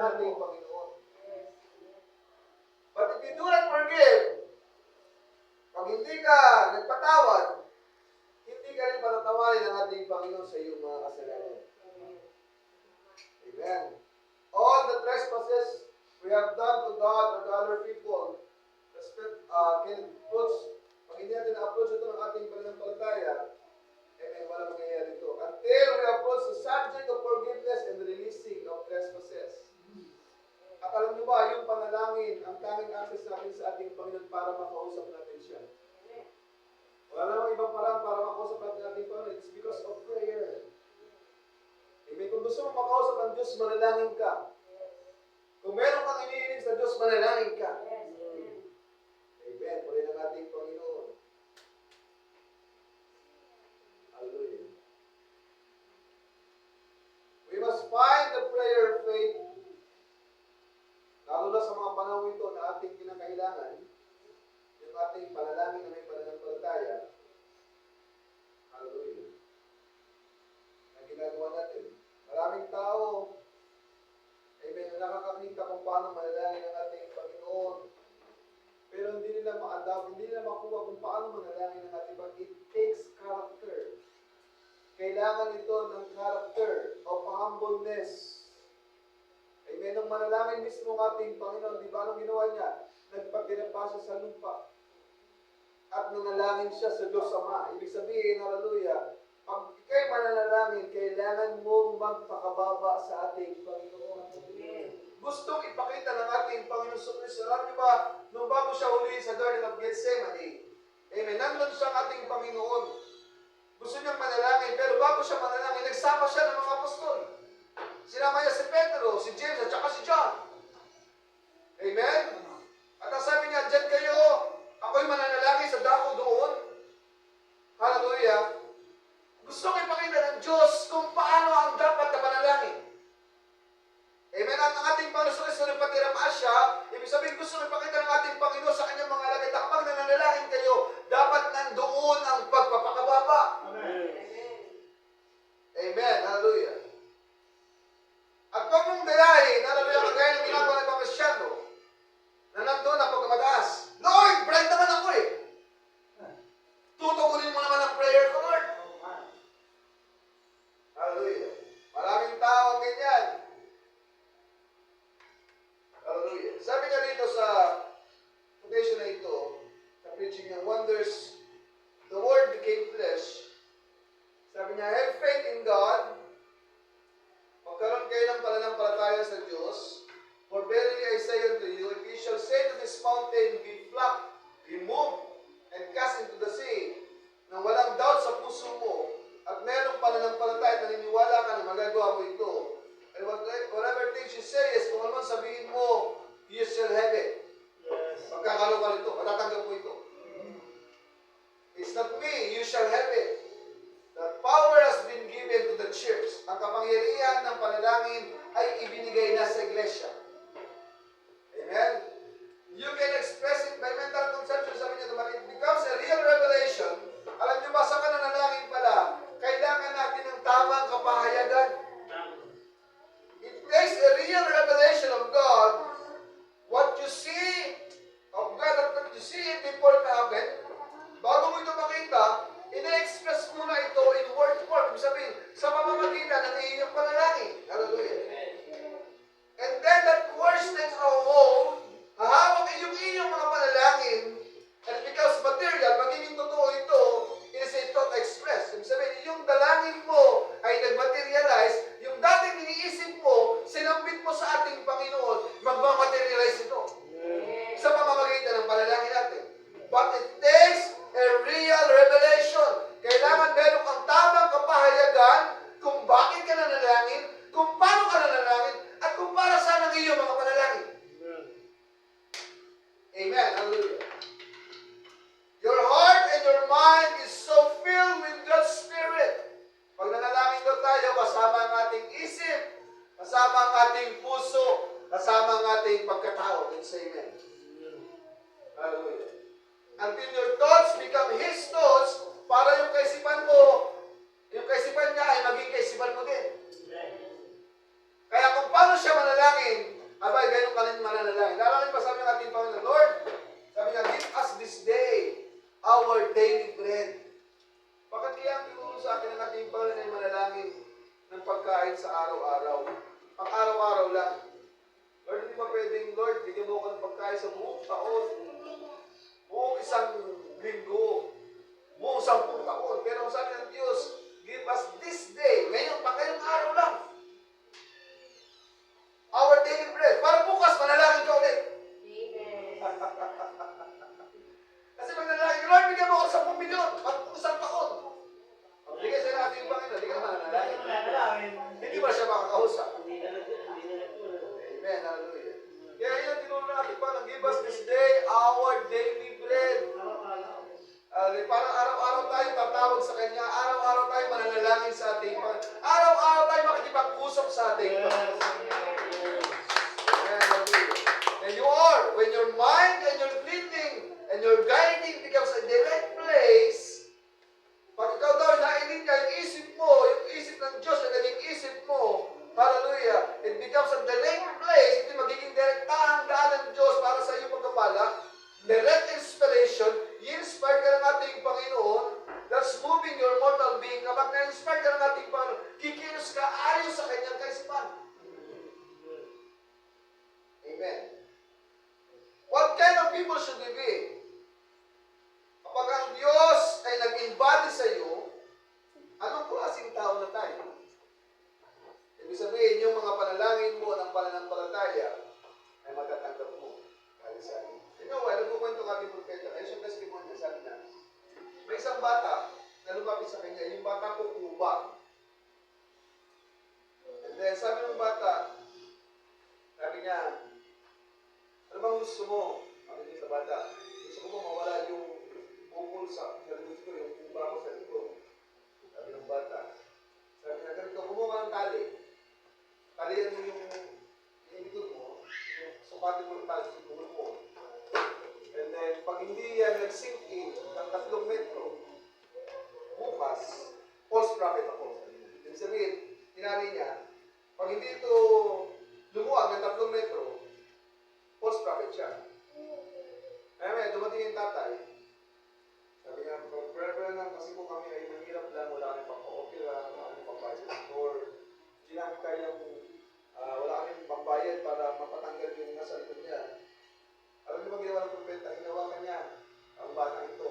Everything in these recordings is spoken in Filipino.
ng ating Panginoon. But if you do not forgive, pag hindi ka nagpatawad, hindi ka rin patatawarin ng ating Panginoon sa iyong mga kasalanan. Amen. All the trespasses we have done to God or to other people, can approach, pag hindi natin na-approach ito ng ating pananampalataya, wala mangyayari ito. Until we approach the subject of forgiveness and the releasing of trespasses. At alam niyo ba, yung panalangin, ang tanging access natin sa ating Panginoon para makausap natin siya. Wala namang ibang paraan para makausap natin ating Panginoon. It's because of prayer. Amen. Kung gusto mong makausap ang Diyos, manalangin ka. Kung meron kang iniinig sa Diyos, manalangin ka. Amen. Puri ng ating Panginoon. Hallelujah. We must find the prayer of faith, lalo na sa mga panahon ito na ating kinakailangan, yung ating panalangin na may pananampalataya. Hallelujah. Na ginagawa natin. Maraming tao, amen, nakakakita kung paano manalangin ang ating Panginoon. Pero hindi nila ma-adapt, hindi nila makuha kung paano manalangin ang ating Panginoon. It takes character. Kailangan ito ng character of humbleness. Amen. Nung manalangin mismo ng ating Panginoon, di ba anong ginawa niya? Nagpagdinapa siya sa lupa. At nanalangin siya sa Diyos Ama. Ibig sabihin, hallelujah, pag ikaw'y mananalangin, kailangan mo magpakababa sa ating Panginoon. Gustong ipakita ng ating Panginoon sa Kristo. Alam niyo ba, nung bago siya hulihin sa Garden of Gethsemane, amen, nandun siya ang ating Panginoon. Gusto niyang manalangin, pero bago siya manalangin, nagsama siya ng mga apostol. Sinama niya si Pedro, si James, at saka si John. Amen? At ang sabi niya, diyan kayo, ako'y mananalangin sa dako doon. Hallelujah. Gusto ko ipakita ng Diyos kung paano ang dapat na manalangin. Amen? At ang ating Panginoon sa Kristo nagpatira pa siya, ibig sabihin gusto ko ipakita ng ating Panginoon sa kanyang mga alagad na kapag nananalangin kayo, dapat nandoon ang pagpapakababa. Amen. Amen. Hallelujah. At kung mong gayahin, hallelujah, kagaya ng ginagawa ng mga Kristyano, na nandun na pagkamataas, Lord, bright naman ako eh. Tutugunin mo naman ang prayer ko, Lord. Hallelujah. Maraming tao ang ganyan. Hallelujah. Sabi niya dito sa quotation na ito, sa preaching niya, wonders, the Word became flesh. Sabi niya, have faith in God. Magkaroon kayo ng pananampalataya sa Diyos. For verily I say unto you, if you shall say to this mountain, be flat, be moved, and cast into the sea, nang walang doubt sa puso mo, at merong pananampalataya at naniniwala ka na magagawa mo ito, and whatever things you say is, kung ano sabihin mo, you shall have it. Yes. Magkakaroon ka nito, matatanggap mo ito. It's not me, you shall have it. The power has been given to the church. Ang kapangyarihan ng panalangin ay ibinigay na sa iglesia. Amen? You can express it by mental conception. Sabi niya naman, it becomes a real revelation. Alam niyo ba, sa kananalangin pala, kailangan natin ng tamang kapahayagan. It takes a real revelation of God. What you see of God, what you see it before it happened, bago mo ito makita, ina-express mo na ito in word form. Sabihin, sa pamamagitan ng iyong panalangin. Hallelujah. And then that words takes a hold, hahawak iyong mga panalangin, and it becomes material, magiging totoo ito, is a thought express. Sabihin, yung dalangin mo ay nag-materialize, yung dating iniisip mo, sinambit mo sa ating Panginoon, magmamaterialize ito. Sa pamamagitan ng panalangin natin. But it takes a real revelation. Kailangan meron kang tamang kapahayagan kung bakit ka nanalangin, kung paano ka nanalangin, at kung para saan ang iyong mga panalangin. Amen. Hallelujah. Your heart and your mind is so filled with God's Spirit. Pag nanalangin daw tayo, kasama ang ating isip, kasama ang ating puso, kasama ang ating pagkatao. And say amen. Hallelujah. Until your thoughts become His thoughts, para yung kaisipan mo, yung kaisipan niya ay maging kaisipan mo din. Kaya kung paano siya manalangin, Abay, ganun ka rin mananalangin. Naalala pa sabi ng ating Panginoon, Lord, sabi niya, give us this day our daily bread. Bakit kaya ang tinuro sa akin ng ating Panginoon ay manalangin ng pagkain sa araw-araw? Ang araw-araw lang. Lord, hindi ba pwedeng, Lord, bigyan mo ko ng pagkain sa buong taon, buong isang linggo, buong 10 taon. Pero ang sabi ng Diyos, give us this day, ngayong araw lang, our daily bread. Para bukas, manalangin ka ulit. Kasi pag nanalangin, Lord, bigyan mo ako 10 milyon, isang taon. Pag bigay sa natin yung Panginoon, hindi ka naman nanalangin. Hindi ba siya makakausap? Amen, hallelujah. Kaya yun, tinulong natin pa ng give us this day our daily bread. Parang araw-araw tayo tatawag sa Kanya, araw-araw tayo mananalangin sa ating Panginoon. Araw-araw tayo makikipag-usap sa ating Panginoon. Amen, hallelujah. And you are, when your mind and your thinking and your guiding becomes a direct place, pag ikaw daw nainit ka, yung isip ng Diyos na naging isip mo, hallelujah, it becomes a direct place, ito magiging direktahang daan ng Diyos para sa iyong pagkapala, direct inspiration, i-inspire ka ng ating Panginoon, that's moving your mortal being. Kapag na-inspire ka ng ating Panginoon, kikilos ka ayon sa kanyang kaisipan. Amen. What kind of people should we be? Kapag ang Diyos ay nag-embody sa iyo, anong klaseng tao na tayo? Ibig sabihin, yung mga panalangin mo ng pananampalataya ay matatanggap mo. Kaya sa akin. Nagkukwento kami ng propeta. Kaya siyang testimony, sabi niya, may isang bata na lumapit sa kanya, yung bata ko kuba. And then sabi ng bata, sabi niya, ano bang gusto mo? Sabi niya sa bata, gusto ko mawala yung bukol sa likod ko, yung kuba ko sa likod. Sabi ng bata, sabi niya, ganito, kumuha ng tali. Talihan mo yung likod mo, sukatin mo ng tali sa likod mo. And then, pag hindi yan nag-sink in ng 3 metro, bukas, false prophet ako. Ibig sabihin, tinali niya, pag hindi ito lumuwag ng 3 metro, false prophet siya. Kaya dumating yung tatay, sabi niya, brother lang, kasi po kami ay mahirap lang, wala kami pang-opera, wala kami pang-bayad sa store, hindi namin kayang, wala kami pang-bayad para mapatanggal yung nasa likod niya. Alam niyo ba ginawa ng propeta? Hinawakan niya ang batang ito.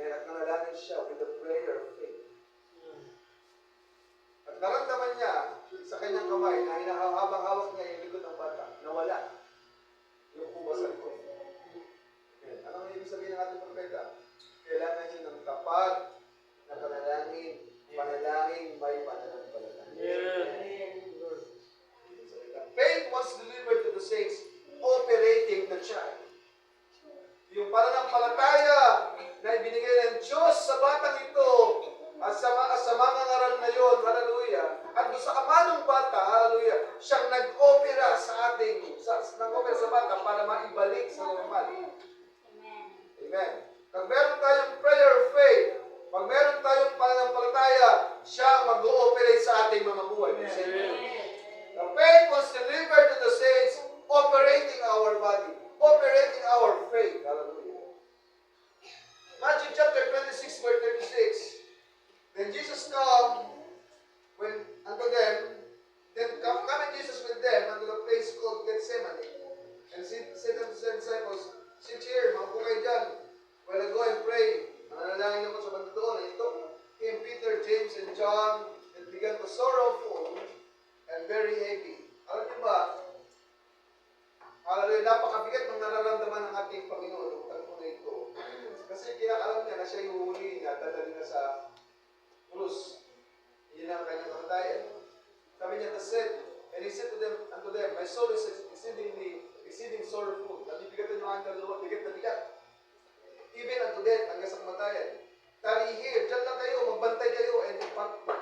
At nanalangin siya with the prayer of faith. At naramdaman niya sa kanyang kamay na hinahabang-hawak niya yung likod ng bata. Nawala yung kuba sa likod. Anong ibig sabihin ng ating propeta? Kailangan niyo ng tapat na panalangin. Panalangin may pananampalataya. Faith was delivered to the saints, operating the child. Yung pananampalataya na ibinigay ng Diyos sa batang ito at sa mga ngaral na yun, hallelujah, at doon sa ama ng bata, hallelujah, siyang nag-opera sa nag-opera sa bata para maibalik sa normal. Amen. Pag meron tayong prayer of faith, pag meron tayong pananampalataya, siya ang mag-ooperate sa ating mga buhay. The faith was delivered to the saints, operating our body, operating our faith. Hallelujah. Matthew chapter 26, verse 36. Then Jesus come unto them, then coming Jesus with them unto the place called Gethsemane, and said unto the disciples, sit here, maupo kayo dyan, while I go and pray. Mananalangin naman sa banda doon. Ito came Peter, James, and John, and began to sorrowful and very heavy. Alam niyo ba, hallelujah, napakabigat ng nararamdaman ng ating Panginoon ng tagpo na ito. Kasi kinakalam niya na siya yung huhulihin niya, dadali na sa krus. Yun ang kanyang kamatayan. Sabi niya, and he said unto them, my soul is exceeding sorrowful. Nabibigatan yung aking kaluluwa, bigat na bigat. Even unto death, hanggang sa kamatayan. Tarry here, dyan lang kayo, magbantay kayo, and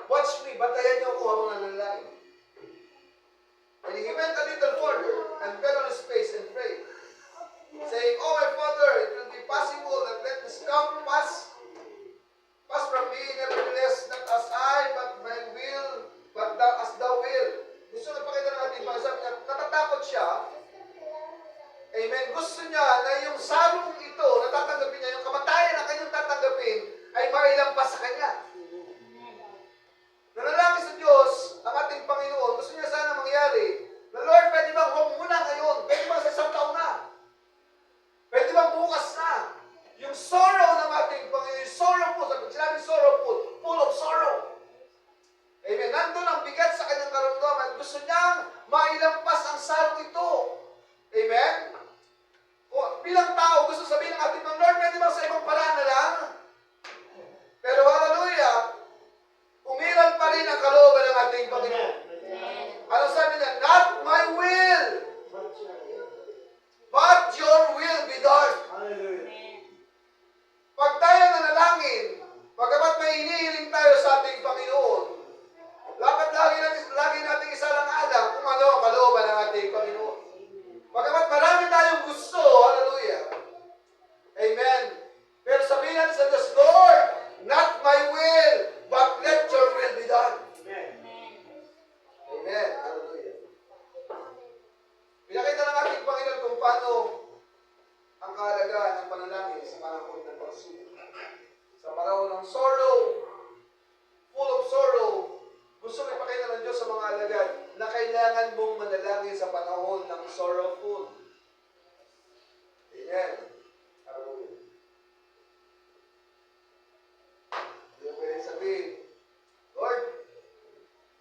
watch me, bantayan niyo ako habang nanalangin. And he went a little further, and fell on his face and prayed, saying, Oh my Father, it will be possible that let this cup pass from me, nevertheless, not as I, but my will, but as thou will. Gusto na pakita ng ating mga sabi niya, natatakot gusto niya na yung salong ito na tatanggapin niya, yung kamatayan na kanyang tatanggapin, ay mailampas sa kanya. Nanalangin sa Diyos, ang ating Panginoon, gusto niya sana mangyari, na Lord, pwede bang huwag muna ngayon? Pwede bang sa isang taon na? Pwede bang bukas na? Yung sorrow ng ating Panginoon, yung sorrowful, sinabing sorrowful, full of sorrow. Amen. Nandun ang bigat sa kanyang karamdaman. Gusto niyang mailampas ang salong ito. Amen? O, bilang tao, gusto sabihin ng ating Lord, pwede bang sa ibang paraan na lang? Pero hallelujah, umiral pa rin ang kalooban ng ating Panginoon. Ano sabi niya? Not my will, but your will be done. Pag tayo nanalangin, pagkamat may hinihiling tayo sa ating Panginoon, dapat lagi natin isalang-alang kung ano ang kalooban ng ating Panginoon. Pagkamat marami tayong gusto, hallelujah. Amen. Pero sabihin natin sa Diyos, Lord, not my will, but let your will be done. Amen. Hallelujah. Pinakita ng ating Panginoon kung paano ang kahalagahan ng panalangin sa panahon ng pagsubok. Sa panahon ng sorrow, full of sorrow, gusto ko ipakita ng Diyos sa mga alagad na kailangan mong manalangin sa panahon ng sorrowful. Amen. Hallelujah. Hindi mo pwede sabihin, Lord,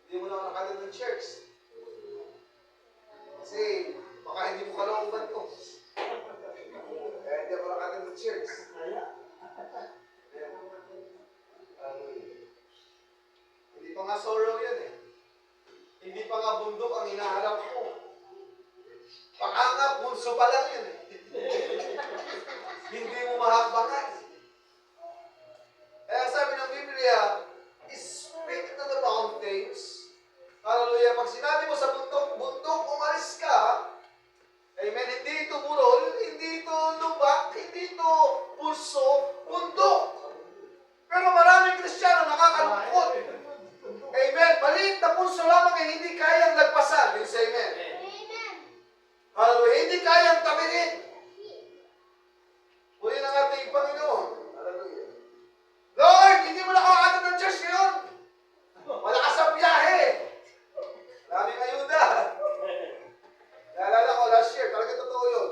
hindi mo na ako nakagad ng church. Kasi baka hindi mo kalooban to. Kaya hindi ako nakagad ng church. Hindi pa nga sorrow yan eh. Hindi pa nga bundok ang hinaharap mo. Baka nga bunso pa lang yan eh. Hindi mo mahakbakan. Kaya sabi ng Biblia, speak to the mountains. Hallelujah. Pag sinabi mo sa bundok, umalis ka. Amen. Hindi ito burol, hindi ito lubak, hindi ito pulso, bundok. Pero maraming Kristiyano nakakalungkot. Amen. Maliit na pulso lamang ay hindi kayang lagpasan. Yung say amen. Hallelujah. Hindi kayang tabihin. Uli ng ating Panginoon. Hallelujah. Lord, hindi mo na kakatod ng church ngayon. Malakas ang biyahe. Maraming ayuda. Naalala ko last year, talaga totoo yun.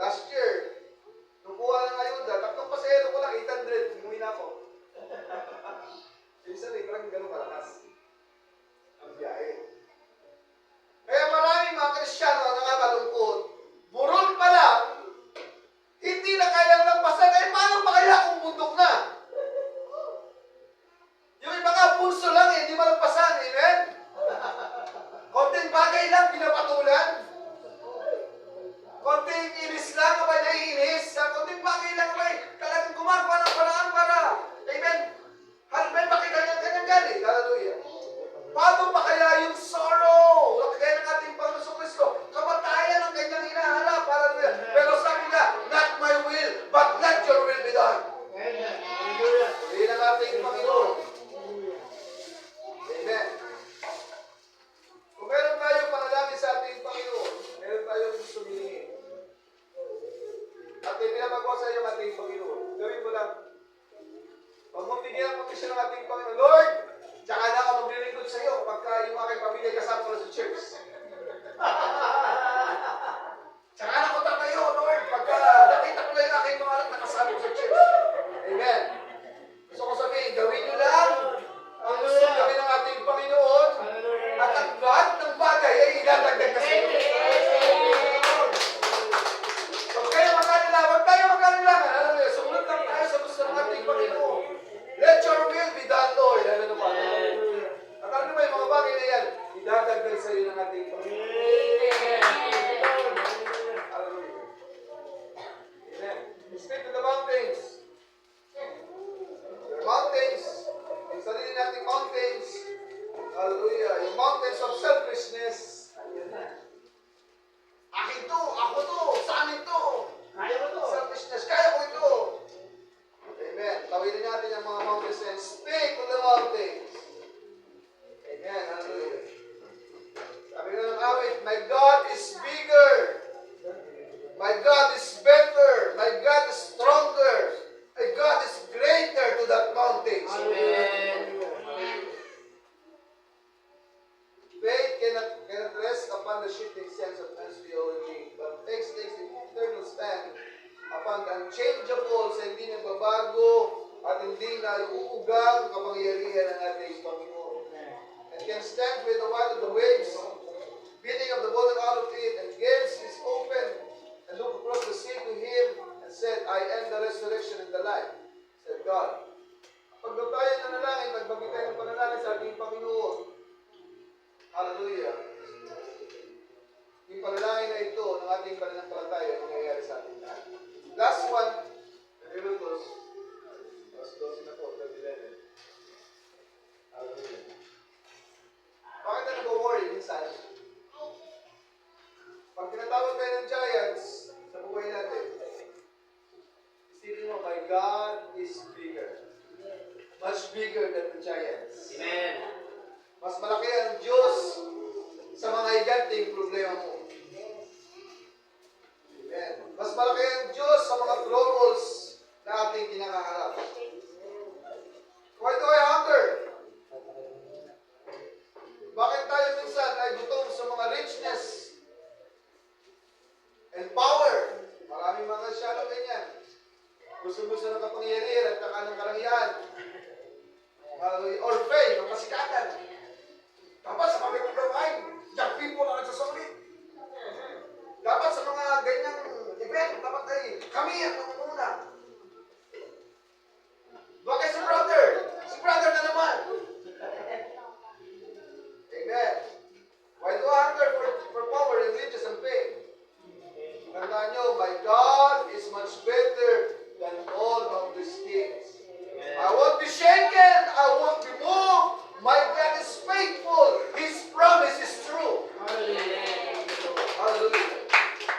Last year, nung kuha ng ayuda, tatlong pasahero ko lang, 800. Umuwi na ako. Ibig sabihin, parang gano'ng kalakas. Ang biyahe. Kaya maraming mga Kristiyano ang nakakalungkot. Burol pa lang, hindi na kayang lagpasan. Eh, paano pa kaya kung bundok na? Yung iba nga, pulso lang eh, hindi malagpasan. Amen? Konting bagay lang, pinapatulan. Konting inis lang, abay naiinis. Konting bagay lang, abay talagang gumagawa ng paraan para. Amen? Halbay, bakit kanyang galit? Hallelujah. Paano ba kaya yung sorrow? Kaya ng ating Panginoon Kristo, kamatayan ang kanyang hinahanap. Hallelujah. Pero sabi niya, not my will, but let your will be done. Hallelujah. Hindi ng ating Panginoon. Amen. Kung meron tayong panalangin sa ating Panginoon, meron tayong gusto hilingin. At pinapagawa sa iyo ang ating Panginoon. Gawin mo lang. Huwag mong bigyan ang komisyon ng ating Panginoon. Lord, tsaka na ako maglilingkod sa iyo kapag yung aking pamilya kasama ko sa church. Tsaka na ako tatayo, Lord, pagka nakita ko na yung aking mga anak na kasama ko sa church. Amen. Gusto ko sabihin, gawin nyo lang ang gusto gawin ng ating Panginoon at ang lahat ng bagay ay idadagdag na sa iyo. Huwag tayo magkalilangan. Alam mo, sumunod lang tayo sa gusto ng ating Panginoon. Let your will be done, Lord. Ano ba? At alam mo yung mga bagay na yan, idadagdag sa iyo ng ating Panginoon. Hallelujah. Amen. Speak to the mountains. The mountains, yung sarili nating mountains, hallelujah, yung mountains of selfishness. Akin to, ako to, sa amin to. Kaya mo to. Selfishness, kaya ko ito. Amen. Tawidin natin yung mga mountains and speak to the mountains. Amen. Hallelujah. Sabi nga ng awit, my God is bigger. My God upon the shifting sense of physiology, but takes the eternal stand upon the unchangeable sa hindi nagbabago at hindi na uugang kapangyarihan ng ating Panginoon. And can stand with the water of the waves, beating of the water out of it, and gaze is open, and look across the sea to him, and said, I am the resurrection and the life, said God. Pag tayo nanalangin, nagbagay tayo ng panalangin sa ating Panginoon. Hallelujah. Yung panalangin na ito ng ating pananampalataya ang nangyayari sa ating lahat. Last one, and we will close. Let's close na po, 11. Hallelujah. Bakit na nag-worry minsan? Pag tinatawag tayo ng giants sa buhay natin, isipin mo, my God is bigger. Much bigger than the giants. Amen. Mas malaki ang Diyos sa mga higanting problema mo. Amen. Mas malaki ang Diyos sa mga troubles na ating kinakaharap. Why do I hunger? Bakit tayo minsan ay gutom sa mga richness and power? Maraming mga shallow ganyan. Gusto-gusto ng kapangyarihan at ng karangyaan. Or fame, ng kasikatan. Dapat sa mga ganyan gawain, young people ang nagsasolid. Dapat sa mga ganyang event, dapat ay kami ang mamuna. Bakit si brother? Si brother na naman. Amen. Why do I hunger for power and riches and fame? Tandaan nyo, my God is much better than all of these things. I won't be shaken. I won't be moved. My God is faithful. His promise is true. Hallelujah. Hallelujah.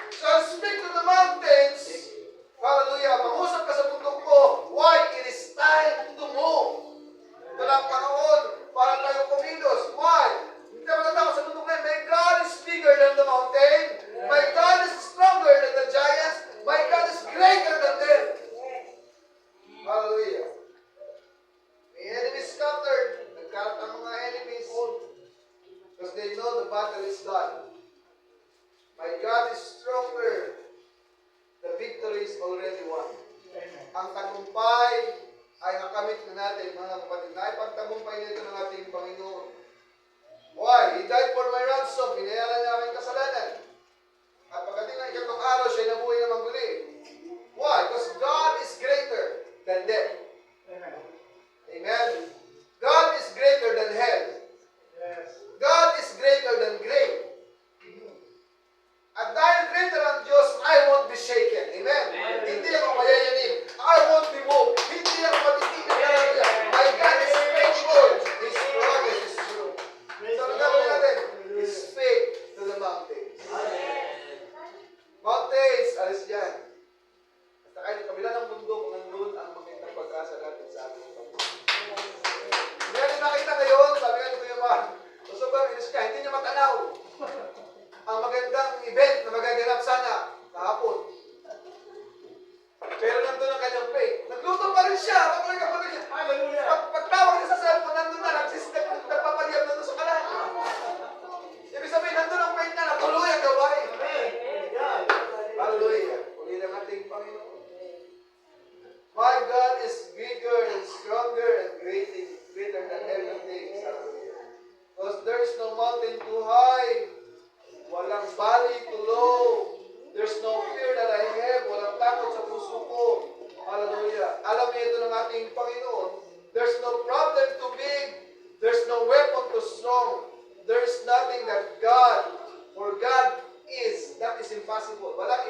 So I speak to the mountains. Hallelujah. Pangusap ka sa bundok ko. Why? It is time to move. Ito lang panahon para tayo kumilos. Why? Hindi naman natakot sa bundok na yun. My God is bigger than the mountain. My God is stronger than the giants. My God is greater than them. Hallelujah. The enemies scattered. Nagkaroon ang mga enemies. Because they know the battle is done. My God is stronger. The victory is already won. Ang tagumpay ay nakamit na natin, mga kapatid. Naipagtagumpay nito ng ating Panginoon. Why? He died for my ransom. Binayaran niya aking kasalanan. At pagdating ng ikatong araw, siya nabuhay na maguli. Why? Because God is greater than death. Amen. God is greater than hell. God is greater than grave. At dahil greater ang Diyos, I won't be shaken. Amen. Hindi ako mayayanin. I won't be moved. Hindi ako matitigil. My God is faithful. His promise is true. So, ang gagawin natin is faith to the mountains. Mountains, alis dyan. At kahit kabila ng bundok, nandun ang magandang pag-asa natin sa ating Panginoon. Hindi natin nakita ngayon, sabi nga ni Kuya Mar, so sobrang inis ka, hindi niya matanaw ang magandang event na magaganap sana kahapon. Pero nandun ang kanyang faith. Nagluto pa rin siya. Pagtawag niya sa cellphone, nandun na, nagpapaliyab nandun sa kalan. Ibig sabihin, nandun ang faith niya, natuloy ang gawain. Hallelujah. Uli ng ating Panginoon. My God is bigger and stronger and greater than everything. Hallelujah. Because there is no mountain too high. Walang valley too low. There's no fear that I have. Walang takot sa puso ko. Hallelujah. Alam niyo ito ng ating Panginoon. There's no problem too big. There's no weapon too strong. There's nothing that God is. That is impossible. Wala